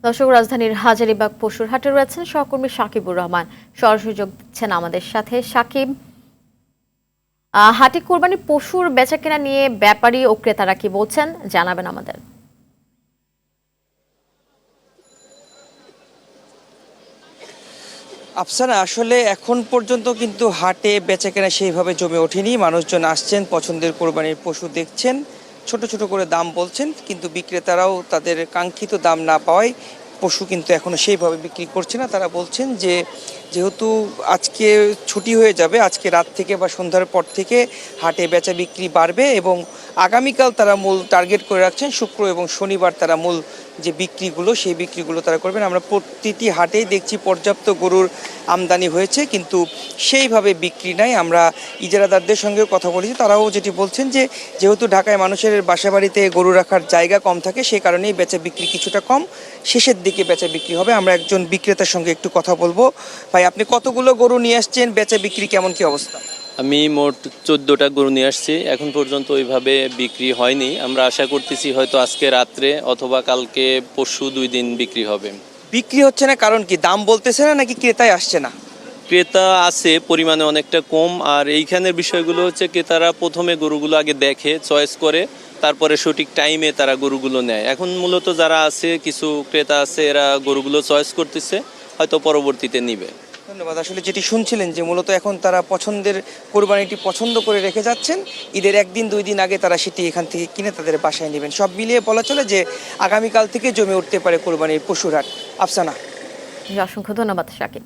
দর্শক, রাজধানীর হাজারীবাগ পশুর হাটে রয়েছেন সহকর্মী সাকিবুর রহমান। সরাসরি যোগ দিচ্ছেন আমাদের সাথে। সাকিব, হাটে কোরবানি পশুর বেচাকেনা নিয়ে ব্যাপারী ও ক্রেতারা কি বলছেন জানাবেন আমাদের। আফসানা, আসলে এখন পর্যন্ত কিন্তু হাটে বেচাকেনা সেইভাবে জমে ওঠেনি। মানুষজন আসছেন, পছন্দের কোরবানির পশু দেখছেন, ছোট ছোট করে দাম বলছেন, কিন্তু বিক্রেতারাও তাদের কাঙ্ক্ষিত দাম না পাওয়ায় পশু কিন্তু এখনো সেইভাবে বিক্রি করছে না। তারা বলছেন যে যেহেতু আজকে ছুটি হয়ে যাবে, আজকে রাত থেকে বা সন্ধ্যার পর থেকে হাটে বেচা বিক্রি বাড়বে এবং আগামীকাল তারা মূল টার্গেট করে রাখছেন শুক্র এবং শনিবার তারা মূল যে বিক্রিগুলো সেই বিক্রিগুলো তারা করবেন। আমরা প্রতিটি হাটেই দেখছি পর্যাপ্ত গরুর আমদানি হয়েছে, কিন্তু সেইভাবে বিক্রি নাই। আমরা ইজারাদারদের সঙ্গে কথা বলেছি, তারাও যেটি বলছেন যে যেহেতু ঢাকায় মানুষের বাসাবাড়িতে গরু রাখার জায়গা কম থাকে, সেই কারণেই বেচা বিক্রি কিছুটা কম, শেষের দিকে বেচা বিক্রি হবে। আমরা একজন বিক্রেতার সঙ্গে একটু কথা বলবো। ভাই, আপনি কতগুলো গরু নিয়ে আসছেন? বেচা বিক্রি কেমন, কি অবস্থা? আমি মোট 14টা গরু নিয়ে আসছি। এখন পর্যন্ত ওইভাবে বিক্রি হয়নি। আমরা আশা করতেছি হয়তো আজকে রাত্রে অথবা কালকে পরশু 2 দিন বিক্রি হবে। বিক্রি হচ্ছে না কারণ কি? দাম বলতেছে না নাকি ক্রেতাই আসছে না? ক্রেতা আছে, পরিমাণে অনেকটা কম। আর এইখানের বিষয়গুলো হচ্ছে ক্রেতারা প্রথমে গরুগুলো আগে দেখে, চয়েস করে, তারপরে সঠিক টাইমে তারা গরুগুলো নেয়। এখন মূলত যারা আছে, কিছু ক্রেতা আছে, এরা গরুগুলো চয়েস করতেছে, হয়তো পরবর্তীতে নিবে। ধন্যবাদ। আসলে যেটি শুনছিলেন যে মূলত এখন তারা পছন্দের কোরবানিটি পছন্দ করে রেখে যাচ্ছেন, ঈদের 1-2 দিন আগে তারা সেটি এখান থেকে কিনে তাদের বাসায় নেবেন। সব মিলিয়ে বলা চলে যে আগামীকাল থেকে জমে উঠতে পারে কোরবানির পশুর হাট। আফসানা। অসংখ্য ধন্যবাদ সাকিব।